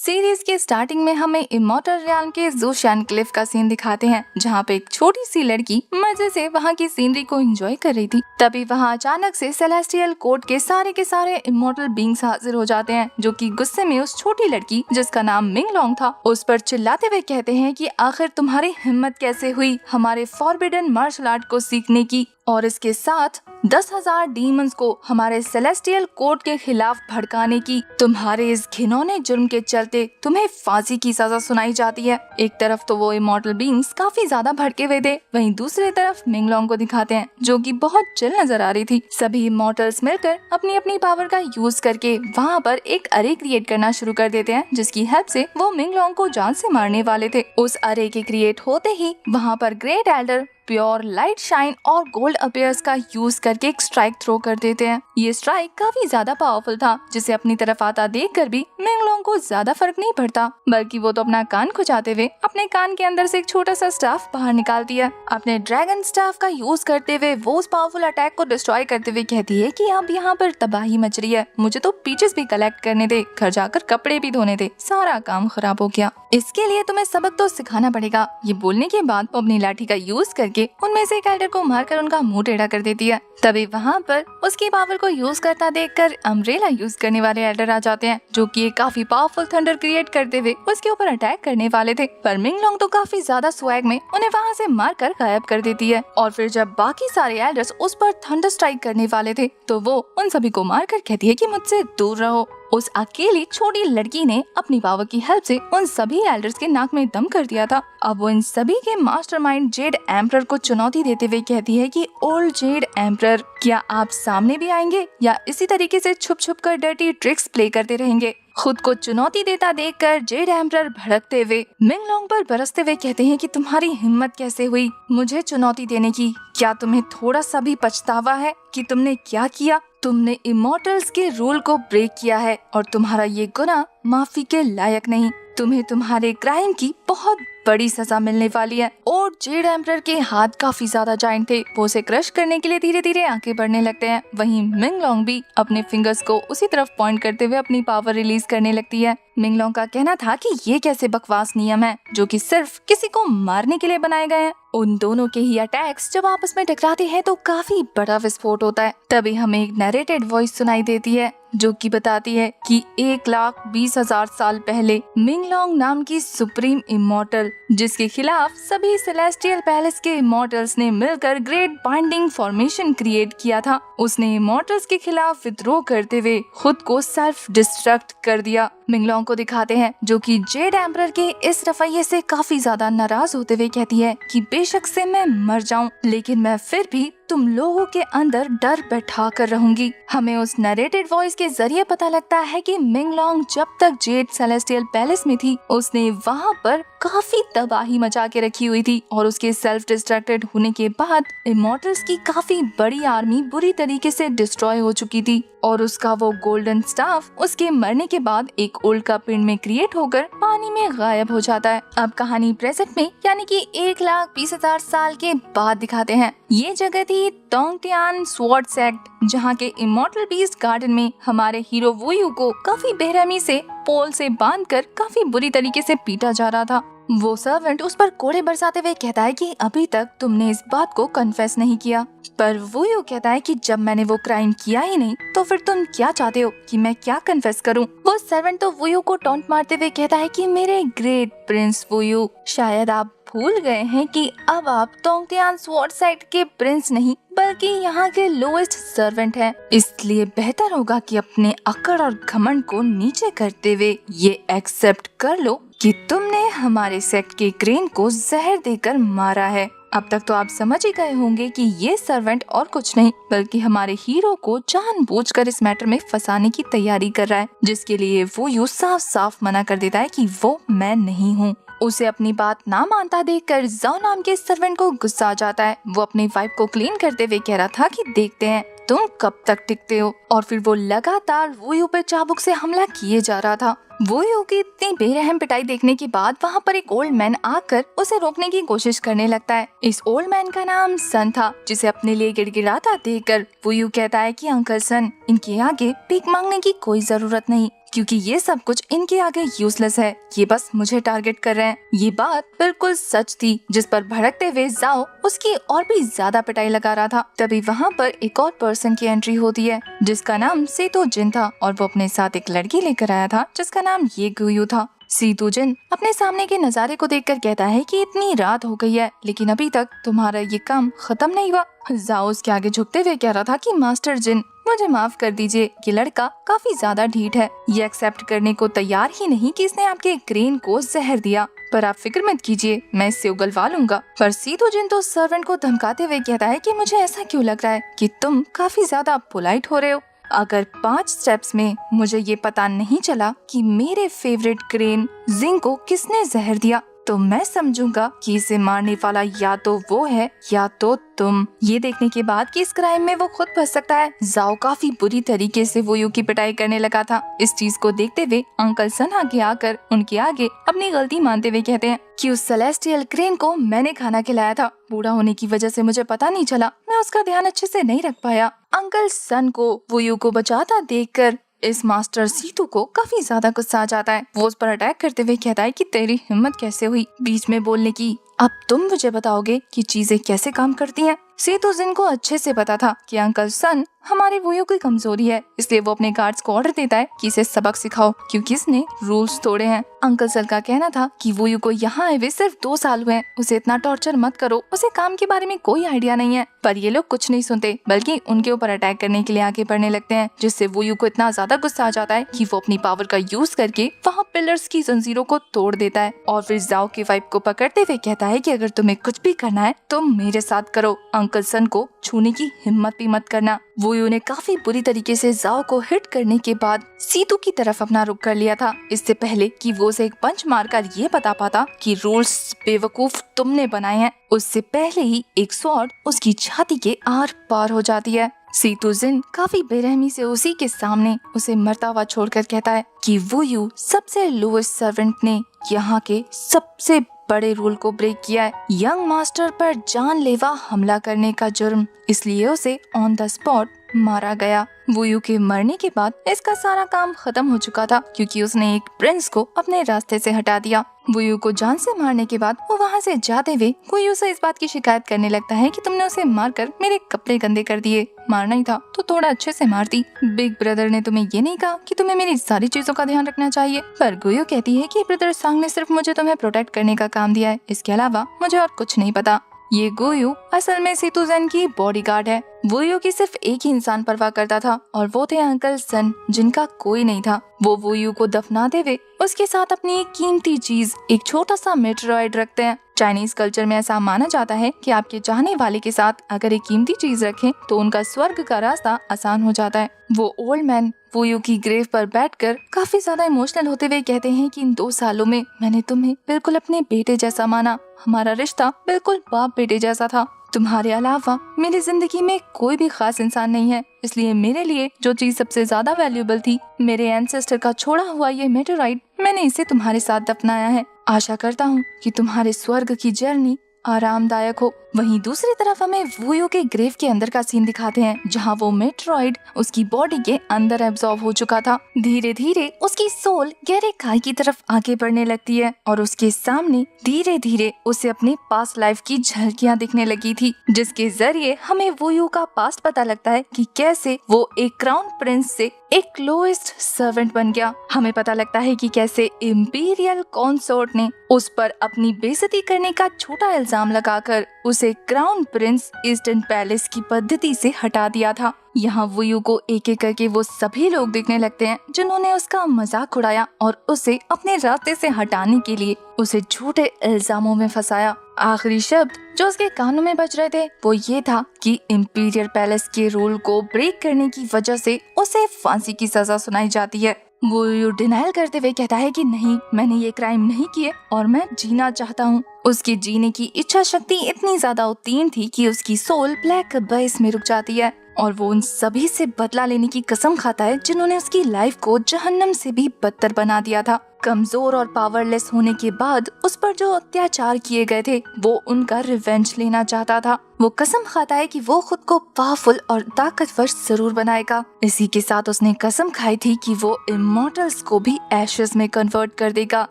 Series के starting में हमें इमॉर्टल रियाल्म के ज़ोशियान क्लिफ का सीन दिखाते हैं, जहाँ पे एक छोटी सी लड़की मजे से वहाँ की सीनरी को एंजॉय कर रही थी। तभी वहाँ अचानक से सेलेस्टियल कोर्ट के सारे इमॉर्टल बींग्स हाजिर हो जाते हैं, जो कि गुस्से में उस छोटी लड़की जिसका नाम मिंगलोंग था उस पर चिल्लाते हुए कहते हैं कि आखिर तुम्हारी हिम्मत कैसे हुई हमारे फॉरबिडन मार्शल आर्ट को सीखने की, और इसके साथ 10,000 डीमंस को हमारे सेलेस्टियल कोर्ट के खिलाफ भड़काने की। तुम्हारे इस घिनौने जुर्म के चलते तुम्हें फांसी की सजा सुनाई जाती है। एक तरफ तो वो इमॉर्टल बींग्स काफी ज्यादा भड़के हुए थे, वहीं दूसरी तरफ मिंगलोंग को दिखाते हैं जो कि बहुत चिल नजर आ रही थी। सभी इमॉर्टल्स मिलकर अपनी अपनी पावर का यूज करके वहाँ पर एक अरे क्रिएट करना शुरू कर देते हैं, जिसकी हेल्प से वो मिंगलोंग को जान से मारने वाले थे। उस अरे के क्रिएट होते ही वहाँ पर great Elder pure light shine और गोल्ड अपीयर्स का यूज करके एक स्ट्राइक थ्रो कर देते हैं। ये स्ट्राइक काफी ज्यादा पावरफुल था, जिसे अपनी तरफ आता देखकर भी मिंगलोंग को ज्यादा फर्क नहीं पड़ता, बल्कि वो तो अपना कान खुजाते हुए अपने कान के अंदर से एक छोटा सा स्टाफ बाहर निकालती है। अपने ड्रैगन स्टाफ का यूज करते हुए वो उस पावरफुल अटैक को डिस्ट्रॉय करते हुए कहती है कि अब यहाँ पर तबाही मच रही है, मुझे तो पीचेस भी कलेक्ट करने दे, घर जाकर कपड़े भी धोने दे, सारा काम खराब हो गया, इसके लिए तुम्हें सबक तो सिखाना पड़ेगा। ये बोलने के बाद वो अपनी लाठी का यूज करके उनमें से एक एल्डर को मारकर उनका मुंह टेढ़ा कर देती है। तभी वहाँ पर उसकी पावर को यूज करता देखकर अम्ब्रेला यूज करने वाले एल्डर आ जाते हैं, जो कि एक काफी पावरफुल थंडर क्रिएट करते हुए उसके ऊपर अटैक करने वाले थे। पर मिंगलोंग तो काफी ज्यादा स्वैग में उन्हें वहाँ से मारकर गायब कर देती है। और फिर जब बाकी सारे एल्डर्स उस पर थंडर स्ट्राइक करने वाले थे, तो वो उन सभी को मारकर कहती है कि मुझसे दूर रहो। उस अकेली छोटी लड़की ने अपनी पावर की हेल्प से उन सभी एल्डर्स के नाक में दम कर दिया था। अब वो इन सभी के मास्टरमाइंड जेड एम्परर को चुनौती देते हुए कहती है कि ओल्ड जेड एम्परर, क्या आप सामने भी आएंगे या इसी तरीके से छुप छुप कर डर्टी ट्रिक्स प्ले करते रहेंगे। खुद को चुनौती देता देखकर जेड एम्परर भड़कते हुए मिंगलोंग पर बरसते हुए कहते हैं कि तुम्हारी हिम्मत कैसे हुई मुझे चुनौती देने की, क्या तुम्हें थोड़ा सा भी पछतावा है कि तुमने क्या किया। तुमने इमॉर्टल्स के रूल को ब्रेक किया है और तुम्हारा ये गुनाह माफी के लायक नहीं। तुम्हें तुम्हारे क्राइम की बहुत बड़ी सजा मिलने वाली है। और जेड एम्परर के हाथ काफी ज्यादा जाइंट थे, वो उसे क्रश करने के लिए धीरे धीरे आगे बढ़ने लगते हैं। वहीं मिंगलोंग भी अपने फिंगर्स को उसी तरफ पॉइंट करते हुए अपनी पावर रिलीज करने लगती है। मिंगलोंग का कहना था कि ये कैसे बकवास नियम है जो कि सिर्फ किसी को मारने के लिए बनाए गए हैं। उन दोनों के ही अटैक्स जब आपस में टकराते हैं तो काफी बड़ा विस्फोट होता है। तभी हमें एक नरेटेड वॉइस सुनाई देती है जो कि बताती है कि 1,20,000 साल पहले मिंगलोंग नाम की सुप्रीम इमॉर्टल, जिसके खिलाफ सभी सेलेस्टियल पैलेस के इमॉर्टल्स ने मिलकर ग्रेट बाइंडिंग फॉर्मेशन क्रिएट किया था, उसने इमॉर्टल्स के खिलाफ विद्रोह करते हुए खुद को सेल्फ डिस्ट्रक्ट कर दिया। मिंगलोंग को दिखाते हैं जो कि जेड एम्परर के इस रवैये से काफी ज्यादा नाराज होते हुए कहती है कि बेशक से मैं मर जाऊं, लेकिन मैं फिर भी तुम लोगों के अंदर डर बैठा कर रहूंगी। हमें उस नरेटेड वॉइस के जरिए पता लगता है कि मिंगलोंग जब तक जेड सेलेस्टियल पैलेस में थी उसने वहाँ पर काफी तबाही मचा के रखी हुई थी, और उसके सेल्फ डिस्ट्रक्टेड होने के बाद इमॉर्टल्स की काफी बड़ी आर्मी बुरी तरीके से डिस्ट्रॉय हो चुकी थी, और उसका वो गोल्डन स्टाफ उसके मरने के बाद एक उल्का पिंड में क्रिएट होकर पानी में गायब हो जाता है। अब कहानी प्रेजेंट में यानी कि 1,20,000 साल के बाद दिखाते हैं। ये जगह थी तोंगटियान स्वॉर्ड सेक्ट, जहाँ के इमॉर्टल बीस्ट गार्डन में हमारे हीरो वुयू को काफी बेरहमी से पोल से बांधकर काफी बुरी तरीके से पीटा जा रहा था। वो सर्वेंट उस पर कोड़े बरसाते हुए कहता है कि अभी तक तुमने इस बात को कन्फेस नहीं किया, पर वो यूँ कहता है कि जब मैंने वो क्राइम किया ही नहीं तो फिर तुम क्या चाहते हो कि मैं क्या कन्फेस करूं। वो सर्वेंट तो वुयू को टॉन्ट मारते हुए कहता है कि मेरे ग्रेट प्रिंस वुयू, शायद आप भूल गए हैं कि अब आप तोंगटियान स्वॉर्ड साइड के प्रिंस नहीं बल्कि यहाँ के लोएस्ट सर्वेंट हैं। इसलिए बेहतर होगा कि अपने अकड़ और घमंड को नीचे करते हुए ये एक्सेप्ट कर लो कि तुमने हमारे सेक्ट के क्रेन को जहर देकर मारा है। अब तक तो आप समझ ही गए होंगे कि ये सर्वेंट और कुछ नहीं बल्कि हमारे हीरो को जानबूझकर इस मैटर में फंसाने की तैयारी कर रहा है, जिसके लिए वो यूँ साफ साफ मना कर देता है कि वो मैं नहीं हूँ। उसे अपनी बात ना मानता देखकर जाओ नाम के सर्वेंट को गुस्सा आ जाता है। वो अपनी वाइफ को क्लीन करते हुए कह रहा था कि देखते हैं तुम कब तक टिकते हो, और फिर वो लगातार वुयू पर चाबुक से हमला किए जा रहा था। वुयू की इतनी बेरहम पिटाई देखने के बाद वहाँ पर एक ओल्ड मैन आकर उसे रोकने की कोशिश करने लगता है। इस ओल्ड मैन का नाम सन था, जिसे अपने लिए गिड़गिड़ाता देखकर वुयू कहता है कि अंकल सन, इनके आगे भीख मांगने की कोई जरूरत नहीं, क्योंकि ये सब कुछ इनके आगे यूजलेस है, ये बस मुझे टारगेट कर रहे हैं। ये बात बिल्कुल सच थी, जिस पर भड़कते हुए जाओ उसकी और भी ज्यादा पिटाई लगा रहा था। तभी वहाँ पर एक और पर्सन की एंट्री होती है जिसका नाम सेतो जिन था और वो अपने साथ एक लड़की लेकर आया था जिसका नाम ये गुयू था। सीतू जिन अपने सामने के नजारे को देखकर कहता है कि इतनी रात हो गई है लेकिन अभी तक तुम्हारा ये काम खत्म नहीं हुआ। जाओ उसके आगे झुकते हुए कह रहा था कि मास्टर जिन मुझे माफ कर दीजिए, ये लड़का काफी ज्यादा ढीठ है, ये एक्सेप्ट करने को तैयार ही नहीं कि इसने आपके क्रेन को जहर दिया, पर आप फिक्र मत कीजिए, मैं इससे उगलवा लूंगा। पर सीतू जिन तो सर्वेंट को धमकाते हुए कहता है कि मुझे ऐसा क्यों लग रहा है कि तुम काफी ज्यादा पोलाइट हो रहे हो। अगर 5 स्टेप्स में मुझे ये पता नहीं चला कि मेरे फेवरेट क्रेन जिंग को किसने जहर दिया तो मैं समझूंगा कि इसे मारने वाला या तो वो है या तो तुम। ये देखने के बाद कि इस क्राइम में वो खुद फंस सकता है, जाओ काफी बुरी तरीके से वो यू की पिटाई करने लगा था। इस चीज को देखते हुए अंकल सन आगे आकर उनके आगे अपनी गलती मानते हुए कहते हैं कि उस सेलेस्टियल क्रेन को मैंने खाना खिलाया था, बूढ़ा होने की वजह से मुझे पता नहीं चला, मैं उसका ध्यान अच्छे से नहीं रख पाया। अंकल सन को वो यू को बचाता देखकर इस मास्टर सीतू को काफी ज्यादा गुस्सा आ जाता है। वो उस पर अटैक करते हुए कहता है कि तेरी हिम्मत कैसे हुई बीच में बोलने की, अब तुम मुझे बताओगे कि चीजें कैसे काम करती हैं। सीतू जिन को अच्छे से पता था कि अंकल सन हमारे वोयो की कमजोरी है, इसलिए वो अपने गार्ड्स को ऑर्डर देता है कि इसे सबक सिखाओ क्योंकि इसने रूल्स तोड़े हैं। अंकल सन का कहना था कि वोयो को यहाँ आए हुए सिर्फ 2 साल हुए हैं, उसे इतना टॉर्चर मत करो, उसे काम के बारे में कोई आइडिया नहीं है। पर ये लोग कुछ नहीं सुनते बल्कि उनके ऊपर अटैक करने के लिए आगे बढ़ने लगते हैं, जिससे वोयो को इतना ज्यादा गुस्सा आ जाता है कि वो अपनी पावर का यूज करके वहाँ पिलर्स की जंजीरों को तोड़ देता है और फिर जाओ की वाइफ को पकड़ते हुए कहता है कि अगर तुम्हें कुछ भी करना है तो मेरे साथ करो, अंकल सन को छूने की हिम्मत भी मत करना। वोयो ने काफी बुरी तरीके से जाओ को हिट करने के बाद सीतू की तरफ अपना रुख कर लिया था, इससे पहले कि वो उसे एक पंच मारकर ये बता पाता कि रूल्स बेवकूफ तुमने बनाए हैं। उससे पहले ही एक स्वॉर्ड उसकी छाती के आर पार हो जाती है। सीतू जिन काफी बेरहमी से उसी के सामने उसे मरता हुआ छोड़कर कहता है कि वोयू सबसे लोएस्ट सर्वेंट ने यहाँ के सबसे बड़े रूल को ब्रेक किया है, यंग मास्टर पर जानलेवा हमला करने का जुर्म, इसलिए उसे ऑन द स्पॉट मारा गया। वोयू के मरने के बाद इसका सारा काम खत्म हो चुका था क्योंकि उसने एक प्रिंस को अपने रास्ते से हटा दिया। वोयू को जान से मारने के बाद वो वहाँ से जाते हुए वोयू से इस बात की शिकायत करने लगता है कि तुमने उसे मारकर मेरे कपड़े गंदे कर दिए, मारना ही था तो थोड़ा अच्छे से मारती। बिग ब्रदर ने तुम्हें ये नहीं कहा कि तुम्हें मेरी सारी चीजों का ध्यान रखना चाहिए। पर वोयू कहती है कि ब्रदर सांग ने सिर्फ मुझे तुम्हें प्रोटेक्ट करने का काम दिया है, इसके अलावा मुझे और कुछ नहीं पता। ये गोयू असल में सीतू जिन की बॉडीगार्ड है। वोयू की सिर्फ एक ही इंसान परवाह करता था और वो थे अंकल सन, जिनका कोई नहीं था। वो वोयू को दफनाते हुए उसके साथ अपनी एक कीमती चीज, एक छोटा सा मेटेरॉइड रखते हैं। चाइनीज कल्चर में ऐसा माना जाता है कि आपके चाहने वाले के साथ अगर एक कीमती चीज रखें तो उनका स्वर्ग का रास्ता आसान हो जाता है। वो ओल्ड मैन वोयू की ग्रेव पर बैठकर काफी ज्यादा इमोशनल होते हुए कहते हैं कि इन 2 सालों में मैंने तुम्हें बिल्कुल अपने बेटे जैसा माना, हमारा रिश्ता बिल्कुल बाप बेटे जैसा था। तुम्हारे अलावा मेरी जिंदगी में कोई भी खास इंसान नहीं है, इसलिए मेरे लिए जो चीज सबसे ज्यादा वैल्यूएबल थी, मेरे एंसेस्टर का छोड़ा हुआ ये मेटेरॉइड, मैंने इसे तुम्हारे साथ दफनाया है। आशा करता हूँ कि तुम्हारे स्वर्ग की जर्नी आरामदायक हो। वहीं दूसरी तरफ हमें वोयू के ग्रेव के अंदर का सीन दिखाते हैं जहां वो मेट्रॉइड उसकी बॉडी के अंदर एब्जॉर्ब हो चुका था। धीरे धीरे उसकी सोल गहरे खाई की तरफ आगे बढ़ने लगती है और उसके सामने धीरे धीरे उसे अपनी पास्ट लाइफ की झलकियां दिखने लगी थी, जिसके जरिए हमें वोयू का पास्ट पता लगता है कि कैसे वो एक क्राउन प्रिंस से एक लोएस्ट सर्वेंट बन गया। हमें पता लगता है कि कैसे इम्पीरियल कॉन्सोर्ट ने उस पर अपनी बेइज्जती करने का छोटा इल्जाम लगाकर उसे क्राउन प्रिंस ईस्टर्न पैलेस की पद्धति से हटा दिया था। यहाँ वोयू को एक एक करके वो सभी लोग दिखने लगते हैं जिन्होंने उसका मजाक उड़ाया और उसे अपने रास्ते से हटाने के लिए उसे झूठे इल्जामों में फंसाया। आखिरी शब्द जो उसके कानों में बज रहे थे वो ये था कि इम्पीरियल पैलेस के रूल को ब्रेक करने की वजह से उसे फांसी की सजा सुनाई जाती है। वो डिनायल करते हुए कहता है कि नहीं, मैंने ये क्राइम नहीं किए और मैं जीना चाहता हूँ। उसकी जीने की इच्छा शक्ति इतनी ज्यादा उत्तीर्ण थी कि उसकी सोल ब्लैक अबैस में रुक जाती है। और वो उन सभी से बदला लेने की कसम खाता है जिन्होंने उसकी लाइफ को जहन्नम से भी बदतर बना दिया था। कमजोर और पावरलेस होने के बाद उस पर जो अत्याचार किए गए थे वो उनका रिवेंज लेना चाहता था। वो कसम खाता है कि वो खुद को पावरफुल और ताकतवर जरूर बनाएगा। इसी के साथ उसने कसम खाई थी कि वो इमॉर्टल्स को भी एशेस में कन्वर्ट कर देगा।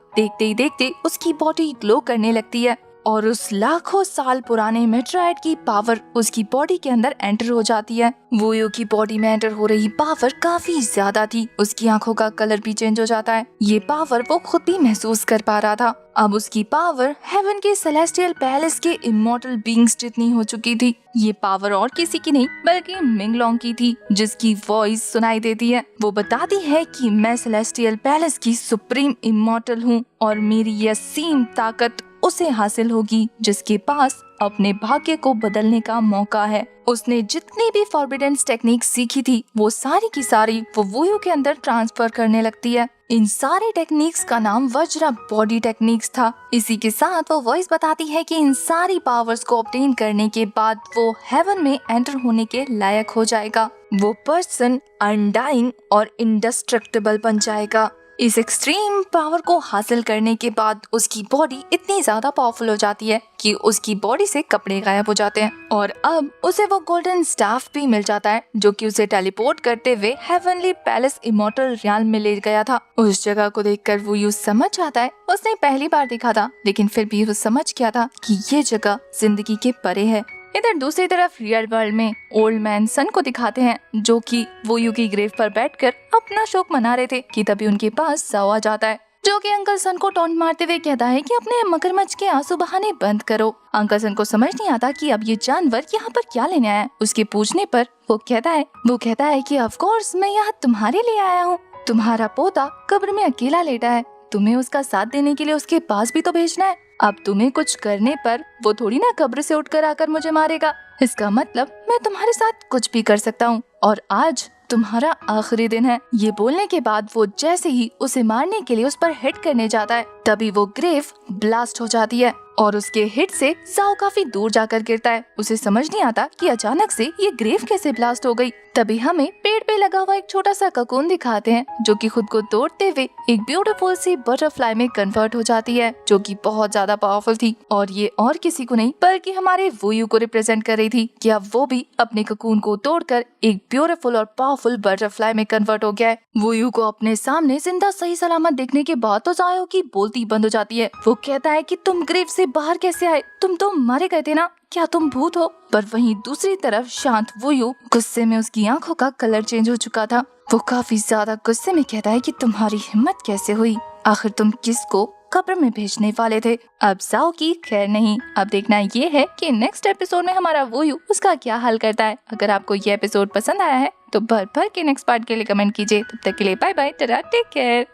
देखते ही देखते उसकी बॉडी ग्लो करने लगती है और उस लाखों साल पुराने मेट्राइड की पावर उसकी बॉडी के अंदर एंटर हो जाती है। वोयो की बॉडी में एंटर हो रही पावर काफी ज्यादा थी। उसकी आंखों का कलर भी चेंज हो जाता है। ये पावर वो खुद भी महसूस कर पा रहा था। अब उसकी पावर हेवन के सेलेस्टियल पैलेस के इमॉर्टल बीइंग्स जितनी हो चुकी थी। ये पावर और किसी की नहीं बल्कि मिंगलोंग की थी, जिसकी वॉइस सुनाई देती है। वो बताती है कि मैं सेलेस्टियल पैलेस की सुप्रीम इमॉर्टल हूँ और मेरी यह असीम ताकत उसे हासिल होगी जिसके पास अपने भाग्य को बदलने का मौका है। उसने जितनी भी फॉरबिडेंस टेक्निक सीखी थी वो सारी की सारी वो वोयो के अंदर ट्रांसफर करने लगती है। इन सारे टेक्निक्स का नाम वज्रा बॉडी टेक्निक्स था। इसी के साथ वो वॉइस बताती है कि इन सारी पावर्स को ऑब्टेन करने के बाद वो हेवन में एंटर होने के लायक हो जाएगा। वो पर्सन अनडाइंग और इंडेस्ट्रक्टिबल बन जाएगा। इस एक्सट्रीम पावर को हासिल करने के बाद उसकी बॉडी इतनी ज्यादा पावरफुल हो जाती है कि उसकी बॉडी से कपड़े गायब हो जाते हैं और अब उसे वो गोल्डन स्टाफ भी मिल जाता है जो कि उसे टेलीपोर्ट करते हुए हेवनली पैलेस इमॉर्टल रियाल में ले गया था। उस जगह को देखकर वो यूं समझ जाता है, उसने पहली बार देखा था लेकिन फिर भी वो समझ गया था कि ये जगह जिंदगी के परे है। इधर दूसरी तरफ रियल वर्ल्ड में ओल्ड मैन सन को दिखाते हैं जो कि वोयू की ग्रेव पर बैठकर अपना शोक मना रहे थे कि तभी उनके पास साओ आ जाता है जो कि अंकल सन को टॉन्ट मारते हुए कहता है कि अपने मगरमच्छ के आंसू बहाने बंद करो। अंकल सन को समझ नहीं आता कि अब ये जानवर यहाँ पर क्या लेने आया है। उसके पूछने पर वो कहता है कि ऑफ कोर्स मैं यहाँ तुम्हारे लिए आया हूँ। तुम्हारा पोता कब्र में अकेला लेटा है, तुम्हें उसका साथ देने के लिए उसके पास भी तो भेजना है। अब तुम्हें कुछ करने पर वो थोड़ी ना कब्र से उठकर आकर मुझे मारेगा। इसका मतलब मैं तुम्हारे साथ कुछ भी कर सकता हूँ और आज तुम्हारा आखिरी दिन है। ये बोलने के बाद वो जैसे ही उसे मारने के लिए उस पर हिट करने जाता है तभी वो ग्रेव ब्लास्ट हो जाती है और उसके हिट से साओ काफी दूर जाकर गिरता है। उसे समझ नहीं आता कि अचानक से ये ग्रेव कैसे ब्लास्ट हो गई। तभी हमें पेड़ पे लगा हुआ एक छोटा सा ककून दिखाते हैं जो कि खुद को तोड़ते हुए एक ब्यूटीफुल सी बटरफ्लाई में कन्वर्ट हो जाती है जो कि बहुत ज्यादा पावरफुल थी और ये और किसी को नहीं बल्कि हमारे वोयू को रिप्रेजेंट कर रही थी कि अब वो भी अपने ककून को तोड़कर एक ब्यूटीफुल और पावरफुल बटरफ्लाई में कन्वर्ट हो गया है। वोयू को अपने सामने जिंदा सही सलामत देखने के बाद तो जायो की बोलती बंद हो जाती है। वो कहता है कि तुम ग्रेव से बाहर कैसे आए, तुम तो मारे गए थे ना, क्या तुम भूत हो? पर वहीं दूसरी तरफ शांत वोयू गुस्से में उसकी आंखों का कलर चेंज हो चुका था। वो काफी ज्यादा गुस्से में कहता है कि तुम्हारी हिम्मत कैसे हुई, आखिर तुम किसको कब्र में भेजने वाले थे? अब साओ की खैर नहीं। अब देखना ये है कि नेक्स्ट एपिसोड में हमारा वोयू उसका क्या हल करता है। अगर आपको ये एपिसोड पसंद आया है तो भर भर के नेक्स्ट पार्ट के लिए कमेंट कीजिए। तब तक के लिए bye bye, tata, take care.